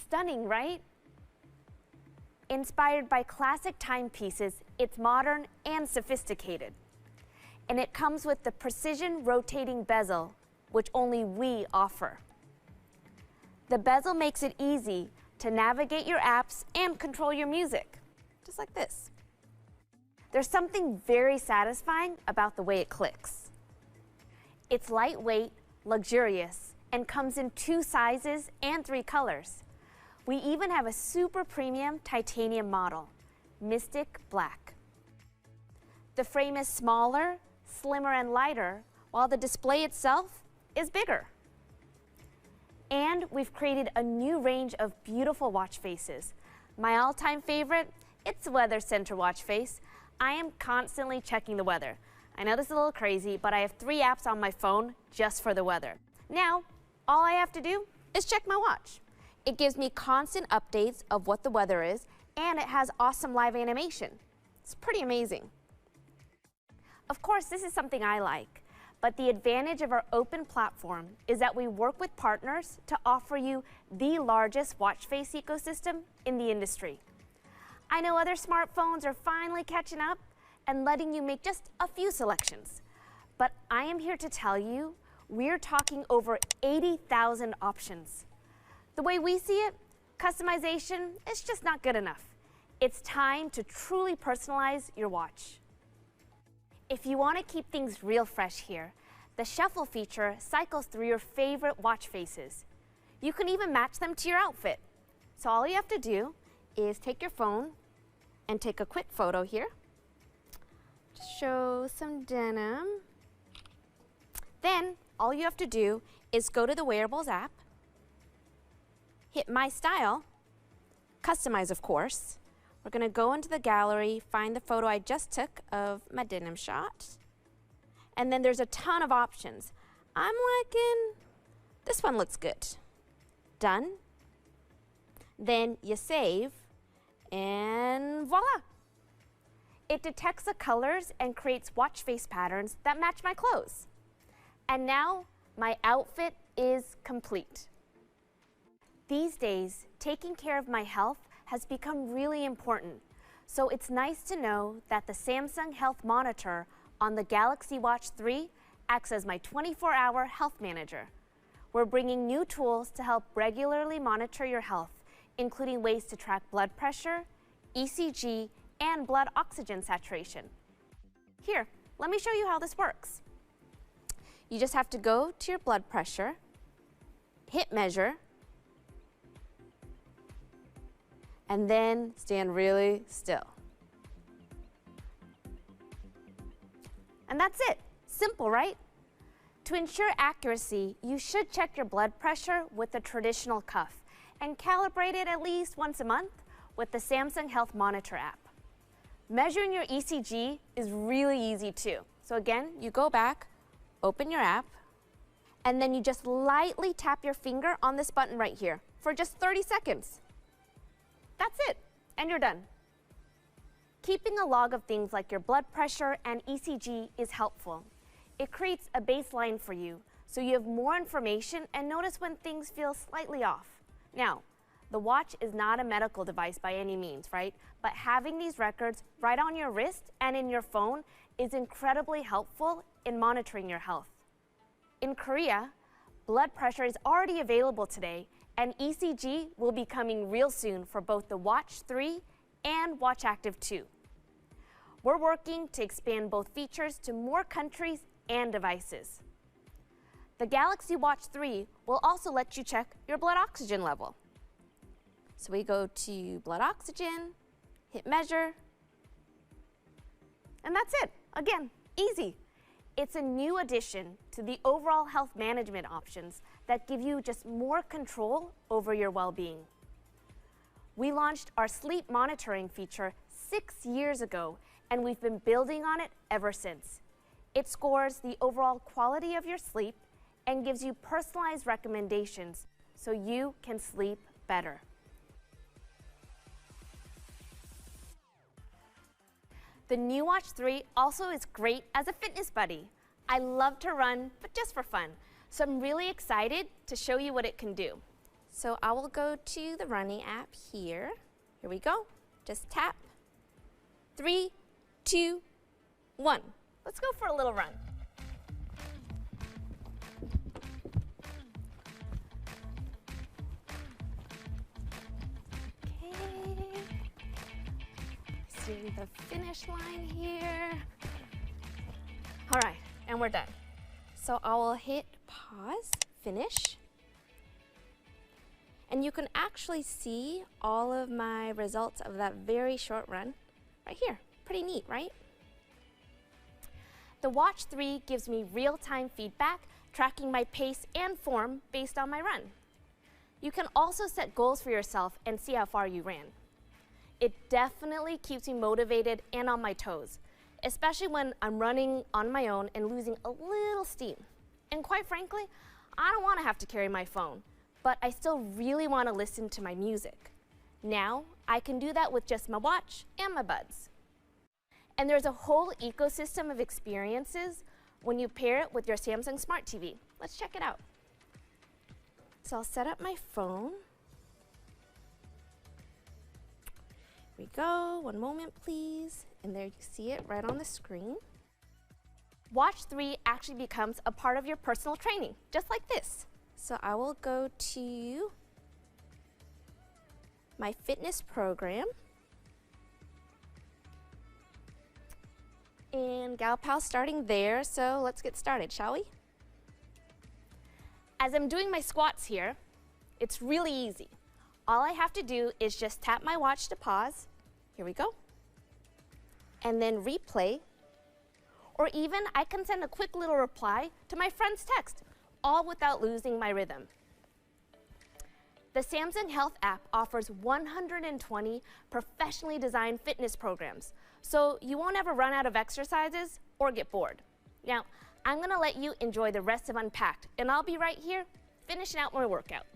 Stunning, right? Inspired by classic timepieces, it's modern and sophisticated. And it comes with the precision rotating bezel, which only we offer. The bezel makes it easy to navigate your apps and control your music, just like this. There's something very satisfying about the way it clicks. It's lightweight, luxurious, and comes in 2 sizes and 3 colors. We even have a super premium titanium model, Mystic Black. The frame is smaller, slimmer, and lighter, while the display itself is bigger. And we've created a new range of beautiful watch faces. My all-time favorite, it's the Weather Center watch face. I am constantly checking the weather. I know this is a little crazy, but I have 3 apps on my phone just for the weather. Now, all I have to do is check my watch. It gives me constant updates of what the weather is, and it has awesome live animation. It's pretty amazing. Of course, this is something I like, but the advantage of our open platform is that we work with partners to offer you the largest watch face ecosystem in the industry. I know other smartphones are finally catching up and letting you make just a few selections, but I am here to tell you we're talking over 80,000 options. The way we see it, customization is just not good enough. It's time to truly personalize your watch. If you want to keep things real fresh here, the shuffle feature cycles through your favorite watch faces. You can even match them to your outfit. So all you have to do is take your phone and take a quick photo here. Just show some denim. Then all you have to do is go to the Wearables app, hit My Style, customize of course. We're going to go into the gallery, find the photo I just took of my denim shot. And then there's a ton of options. I'm liking, this one looks good. Done. Then you save, and voila. It detects the colors and creates watch face patterns that match my clothes. And now my outfit is complete. These days, taking care of my health has become really important. So it's nice to know that the Samsung Health Monitor on the Galaxy Watch 3 acts as my 24-hour health manager. We're bringing new tools to help regularly monitor your health, including ways to track blood pressure, ECG, and blood oxygen saturation. Here, let me show you how this works. You just have to go to your blood pressure, hit measure, and then stand really still. And that's it. Simple, right? To ensure accuracy, you should check your blood pressure with a traditional cuff and calibrate it at least once a month with the Samsung Health Monitor app. Measuring your ECG is really easy too. So again, you go back, open your app, and then you just lightly tap your finger on this button right here for just 30 seconds. That's it, and you're done. Keeping a log of things like your blood pressure and ECG is helpful. It creates a baseline for you, so you have more information and notice when things feel slightly off. Now, the watch is not a medical device by any means, right? But having these records right on your wrist and in your phone is incredibly helpful in monitoring your health. In Korea, blood pressure is already available today, and ECG will be coming real soon for both the Watch 3 and Watch Active 2. We're working to expand both features to more countries and devices. The Galaxy Watch 3 will also let you check your blood oxygen level. So we go to blood oxygen, hit measure, and that's it. Again, easy. It's a new addition to the overall health management options that give you just more control over your well-being. We launched our sleep monitoring feature 6 years ago, and we've been building on it ever since. It scores the overall quality of your sleep and gives you personalized recommendations so you can sleep better. The new Watch 3 also is great as a fitness buddy. I love to run, but just for fun. So I'm really excited to show you what it can do. So I will go to the running app here. Here we go. Just tap. 3, 2, 1. Let's go for a little run. Okay. See the finish line here. All right, and we're done. So I will hit pause, finish. And you can actually see all of my results of that very short run right here. Pretty neat, right? The Watch 3 gives me real-time feedback, tracking my pace and form based on my run. You can also set goals for yourself and see how far you ran. It definitely keeps me motivated and on my toes, especially when I'm running on my own and losing a little steam. And quite frankly, I don't want to have to carry my phone, but I still really want to listen to my music. Now, I can do that with just my watch and my buds. And there's a whole ecosystem of experiences when you pair it with your Samsung Smart TV. Let's check it out. So I'll set up my phone. Here we go, one moment please. And there you see it right on the screen. Watch 3 actually becomes a part of your personal training, just like this. So I will go to my fitness program. And Galpal's starting there, so let's get started, shall we? As I'm doing my squats here, it's really easy. All I have to do is just tap my watch to pause. Here we go. And then replay. Or even I can send a quick little reply to my friend's text, all without losing my rhythm. The Samsung Health app offers 120 professionally designed fitness programs, so you won't ever run out of exercises or get bored. Now, I'm gonna let you enjoy the rest of Unpacked, and I'll be right here finishing out my workout.